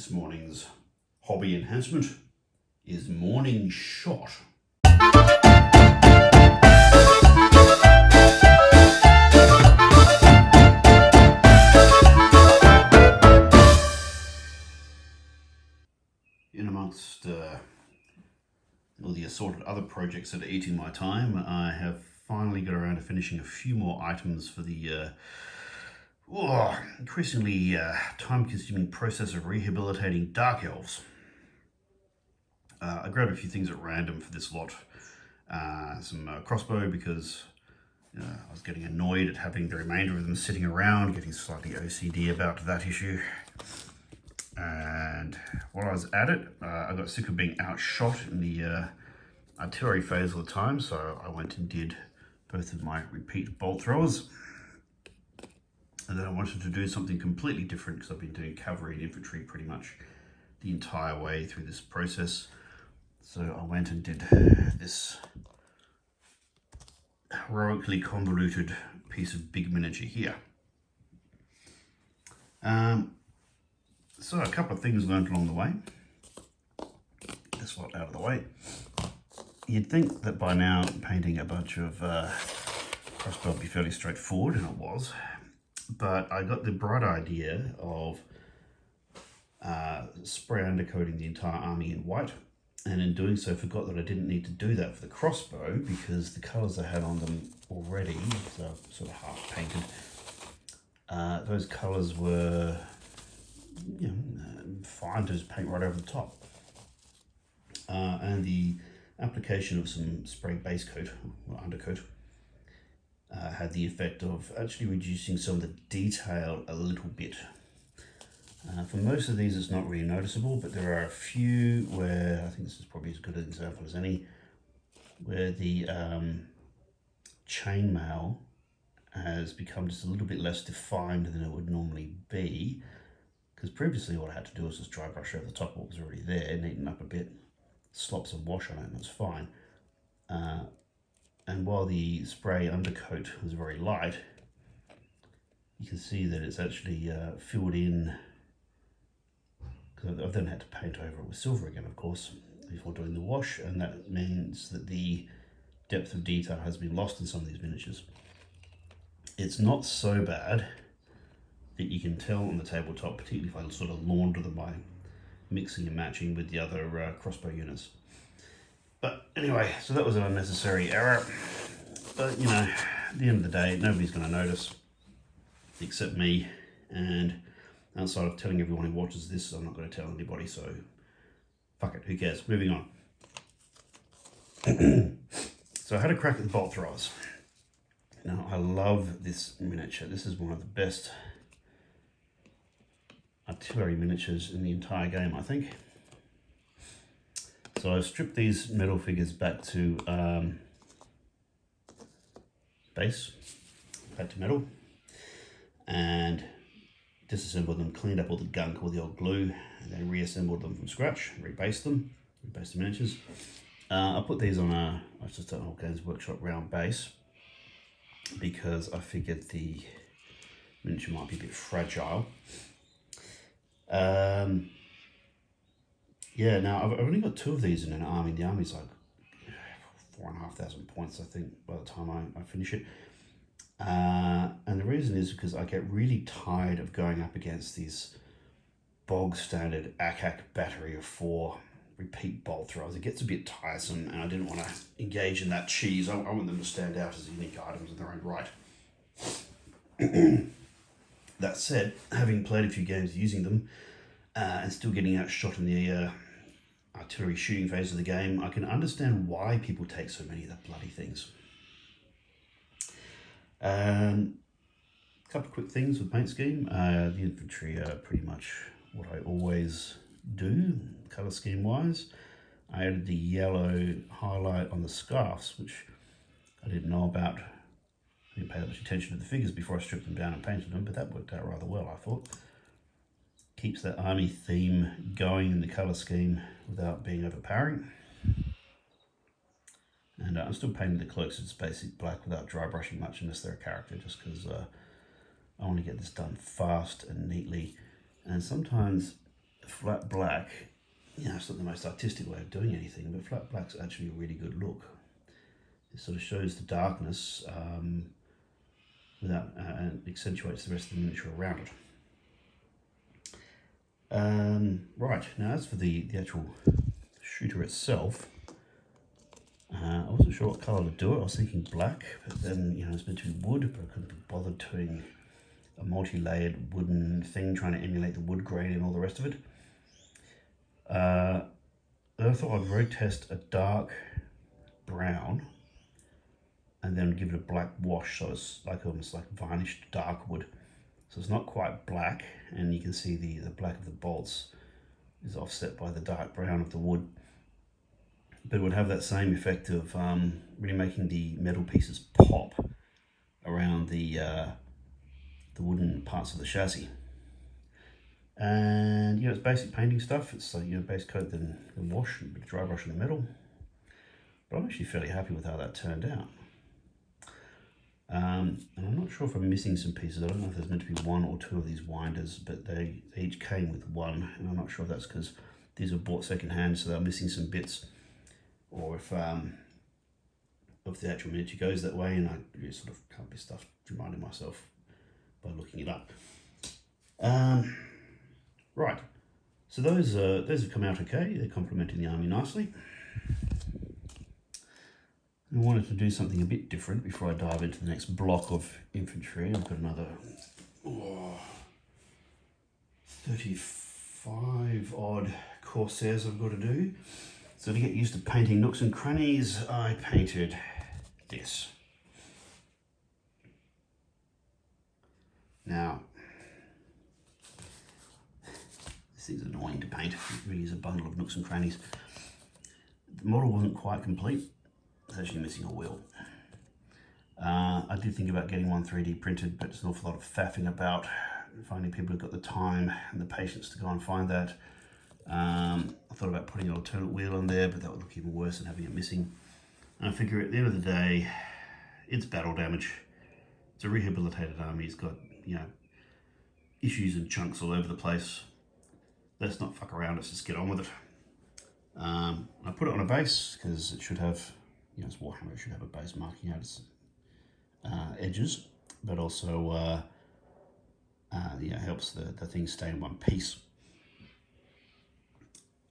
This morning's hobby enhancement is morning shot. In amongst all the assorted other projects that are eating my time, I have finally got around to finishing a few more items for the increasingly time-consuming process of rehabilitating Dark Elves. I grabbed a few things at random for this lot. Some crossbow because I was getting annoyed at having the remainder of them sitting around, getting slightly OCD about that issue. And while I was at it, I got sick of being outshot in the artillery phase all the time, so I went and did both of my repeat bolt throwers. And then I wanted to do something completely different because I've been doing cavalry and infantry pretty much the entire way through this process. So I went and did this heroically convoluted piece of big miniature here. So a couple of things learned along the way. This lot out of the way. You'd think that by now painting a bunch of crossbow would be fairly straightforward, and it was. But I got the bright idea of spray undercoating the entire army in white, and in doing so forgot that I didn't need to do that for the crossbow because the colours I had on them already, so sort of half painted, those colours were fine to just paint right over the top. And the application of some spray base coat, or undercoat, had the effect of actually reducing some of the detail a little bit. For most of these it's not really noticeable, but there are a few where, I think this is probably as good an example as any, where the chainmail has become just a little bit less defined than it would normally be, because previously all I had to do was just dry brush over the top of what was already there, neaten up a bit, slop some wash on it, and that's fine. And while the spray undercoat was very light, you can see that it's actually filled in, because I've then had to paint over it with silver again, of course, before doing the wash, and that means that the depth of detail has been lost in some of these miniatures. It's not so bad that you can tell on the tabletop, particularly if I sort of launder them by mixing and matching with the other crossbow units. But anyway, so that was an unnecessary error. But you know, at the end of the day, nobody's going to notice except me. And outside of telling everyone who watches this, I'm not going to tell anybody. So fuck it, who cares? Moving on. So I had a crack at the bolt throwers. Now I love this miniature. This is one of the best artillery miniatures in the entire game, I think. So I've stripped these metal figures back to base, back to metal, and disassembled them, cleaned up all the gunk, all the old glue, and then reassembled them from scratch, rebased the miniatures. I put these on I just an Old Games Workshop round base because I figured the miniature might be a bit fragile. Yeah, now I've only got 2 of these in an army. The army's like 4,500 points, I think, by the time I finish it. And the reason is because I get really tired of going up against these bog standard ACAC battery of 4 repeat bolt throwers. It gets a bit tiresome, and I didn't want to engage in that cheese. I want them to stand out as unique items in their own right. That said, having played a few games using them, and still getting outshot in the artillery shooting phase of the game, I can understand why people take so many of the bloody things. A couple of quick things with paint scheme. The infantry are pretty much what I always do, colour scheme wise. I added the yellow highlight on the scarves, which I didn't know about. I didn't pay that much attention to the figures before I stripped them down and painted them, but that worked out rather well, I thought. Keeps that army theme going in the colour scheme without being overpowering. And I'm still painting the cloaks as basic black without dry brushing much unless they're a character, just because I want to get this done fast and neatly. And sometimes flat black, you know, it's not the most artistic way of doing anything, but flat black's actually a really good look. It sort of shows the darkness without and accentuates the rest of the miniature around it. Right, now as for the actual shooter itself, I wasn't sure what colour to do it. I was thinking black, but then, you know, it's meant to be wood, but I couldn't be bothered doing a multi-layered wooden thing trying to emulate the wood grain and all the rest of it. Then I thought I'd road test a dark brown and then give it a black wash, so it's like almost like varnished dark wood. So it's not quite black, and you can see the black of the bolts is offset by the dark brown of the wood. But it would have that same effect of really making the metal pieces pop around the wooden parts of the chassis. And you know, it's basic painting stuff. It's like, you know, base coat, then wash, and a bit of dry brush in the metal. But I'm actually fairly happy with how that turned out. And I'm not sure if I'm missing some pieces. I don't know if there's meant to be one or two of these winders, but they each came with one, and I'm not sure if that's because these were bought secondhand, so they're missing some bits, or if the actual miniature goes that way, and I really sort of can't be stuffed reminding myself by looking it up. Right, so those have come out okay. They're complementing the army nicely. I wanted to do something a bit different before I dive into the next block of infantry. I've got another 35 odd Corsairs I've got to do. So to get used to painting nooks and crannies, I painted this. Now, this thing's annoying to paint. It really is a bundle of nooks and crannies. The model wasn't quite complete. It's actually missing a wheel. I did think about getting one 3D printed, but it's an awful lot of faffing about, finding people who've got the time and the patience to go and find that. I thought about putting an alternate wheel on there, but that would look even worse than having it missing. And I figure at the end of the day, it's battle damage. It's a rehabilitated army. It's got, you know, issues and chunks all over the place. Let's not fuck around, let's just get on with it. I put it on a base because it should have, you know, it's Warhammer, it should have a base marking out its edges, but also yeah, helps the thing stay in one piece.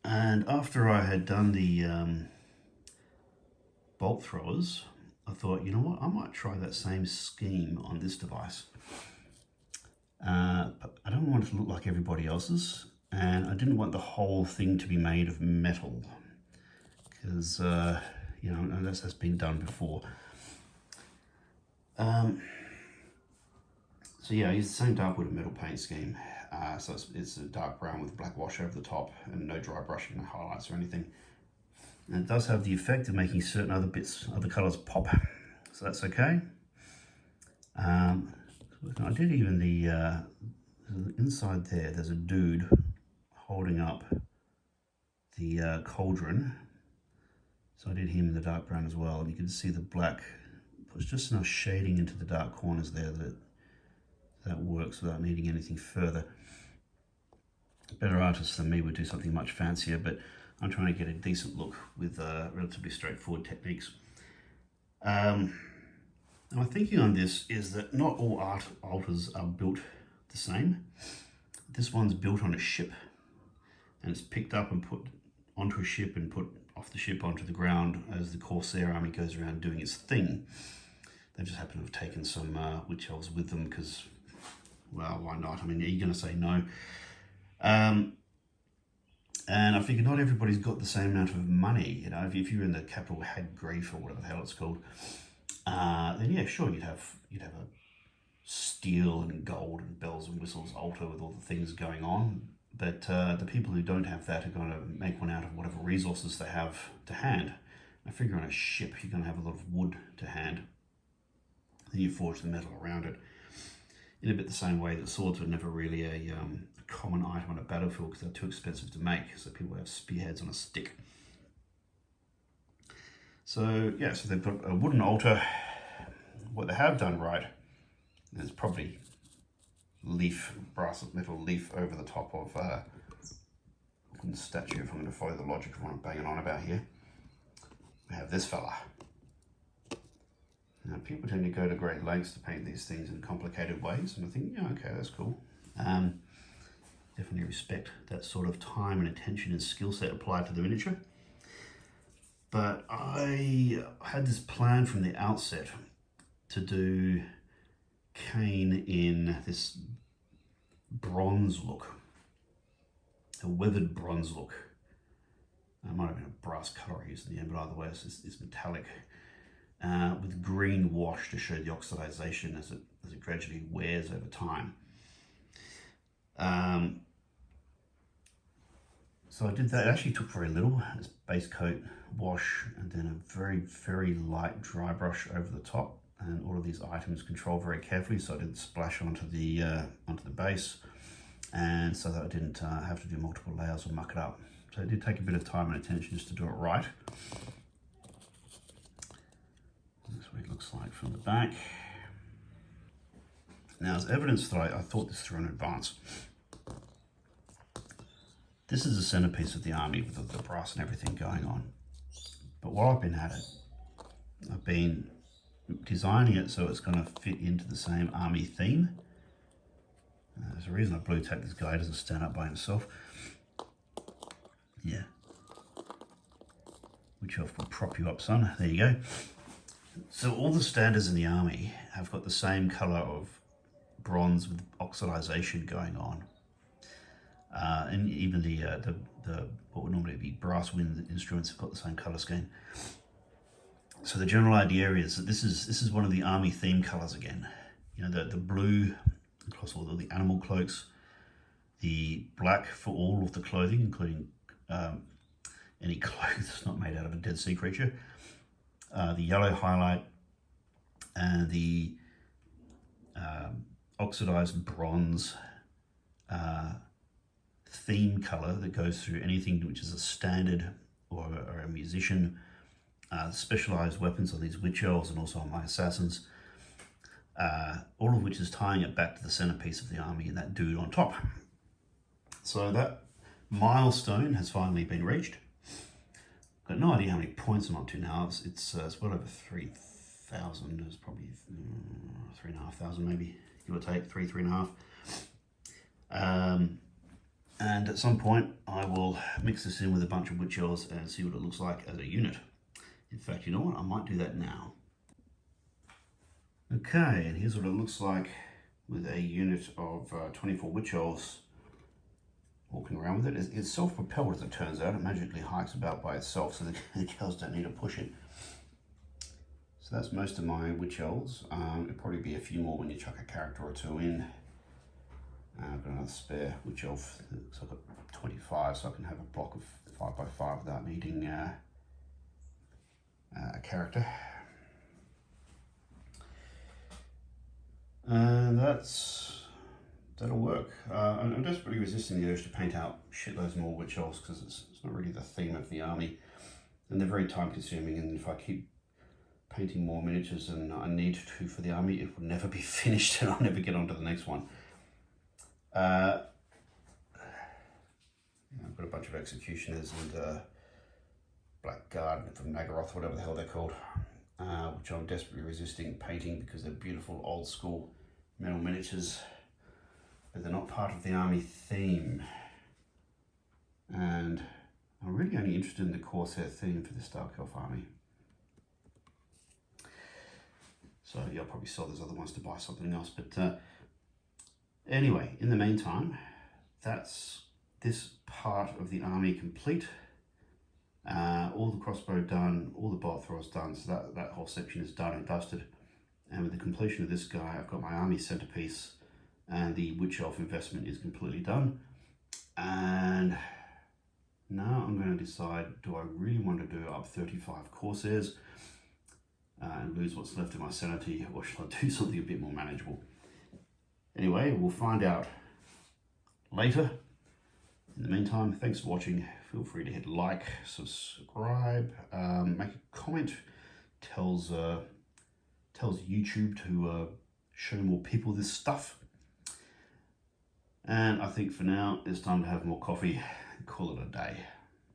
And after I had done the bolt throwers, I thought, you know what, I might try that same scheme on this device. But I don't want it to look like everybody else's, and I didn't want the whole thing to be made of metal, because you know, unless that's been done before. So yeah, I used the same dark wood and metal paint scheme. So it's a dark brown with black wash over the top and no dry brushing, no highlights or anything. And it does have the effect of making certain other bits, other colours pop. So that's okay. I did even the inside there, there's a dude holding up the cauldron. So I did him in the dark brown as well, and you can see the black puts just enough shading into the dark corners there that works without needing anything further. Better artists than me would do something much fancier, but I'm trying to get a decent look with relatively straightforward techniques. And my thinking on this is that not all altars are built the same. This one's built on a ship, and it's picked up and put onto a ship and put off the ship onto the ground as the Corsair army goes around doing its thing. They just happen to have taken some witch elves with them because, well, why not? I mean, are you going to say no? And I figure not everybody's got the same amount of money. You know, if you're in the capital Hag Grief or whatever the hell it's called, then yeah, sure, you'd have a steel and gold and bells and whistles altar with all the things going on. But the people who don't have that are going to make one out of whatever resources they have to hand. I figure on a ship, you're going to have a lot of wood to hand. Then you forge the metal around it. In a bit the same way that swords were never really a common item on a battlefield because they're too expensive to make, so people have spearheads on a stick. So yeah, so they've got a wooden altar. What they have done right is probably leaf, brass metal leaf over the top of important statue if I'm going to follow the logic of what I'm banging on about here. We have this fella. Now, people tend to go to great lengths to paint these things in complicated ways, and I think, yeah, okay, that's cool. Definitely respect that sort of time and attention and skill set applied to the miniature. But I had this plan from the outset to do Kane in this bronze look, a weathered bronze look. It might have been a brass color I used in the end, but either way, it's metallic with green wash to show the oxidization as it gradually wears over time. So I did that. It actually took very little. It's base coat, wash, and then a very, very light dry brush over the top. And all of these items controlled very carefully, so I didn't splash onto the base, and so that I didn't have to do multiple layers or muck it up. So it did take a bit of time and attention just to do it right. That's what it looks like from the back. Now, as evidence that I thought this through in advance, this is the centerpiece of the army with the brass and everything going on. But while I've been at it, I've been designing it so it's going to fit into the same army theme. There's a reason I blue tacked this guy. He doesn't stand up by himself. Yeah. Which will prop you up, son. There you go. So all the standards in the army have got the same color of bronze with oxidization going on. And even the what would normally be brass wind instruments have got the same color scheme. So the general idea is that this is one of the army theme colors again. You know, the blue across all the animal cloaks, the black for all of the clothing, including any clothes not made out of a Dead Sea creature, the yellow highlight, and the oxidized bronze theme color that goes through anything which is a standard or a musician. Specialized weapons on these witch elves and also on my assassins, all of which is tying it back to the centerpiece of the army and that dude on top. So that milestone has finally been reached. Got no idea how many points I'm up to now. It's well over 3,000. It's probably 3,500 maybe, give or take, 3.5. And at some point I will mix this in with a bunch of witch elves and see what it looks like as a unit. In fact, you know what? I might do that now. Okay, and here's what it looks like with a unit of 24 witch elves walking around with it. It's self-propelled, as it turns out. It magically hikes about by itself, so the girls don't need to push it. So that's most of my witch elves. It'll probably be a few more when you chuck a character or two in. I've got another spare witch elf, so I've got 25, so I can have a block of 5x5 without needing a character. And that'll work. I'm desperately resisting the urge to paint out shitloads more witch elves because it's not really the theme of the army, and they're very time consuming, and if I keep painting more miniatures than I need to for the army, it will never be finished and I'll never get on to the next one. I've got a bunch of executioners and blackguard from Nagaroth, whatever the hell they're called, which I'm desperately resisting painting because they're beautiful old school metal miniatures, but they're not part of the army theme. And I'm really only interested in the Corsair theme for this Dark Elf army. So yeah, I'll probably sell those other ones to buy something else, but anyway, in the meantime, that's this part of the army complete. All the crossbow done, all the bolt throws done, so that whole section is done and dusted. And with the completion of this guy, I've got my army centerpiece, and the witch elf investment is completely done. And now I'm going to decide, do I really want to do up 35 Corsairs and lose what's left of my sanity, or should I do something a bit more manageable? Anyway, we'll find out later. In the meantime, thanks for watching. Feel free to hit like, subscribe, make a comment. Tells YouTube to show more people this stuff. And I think for now, it's time to have more coffee. Call call it a day.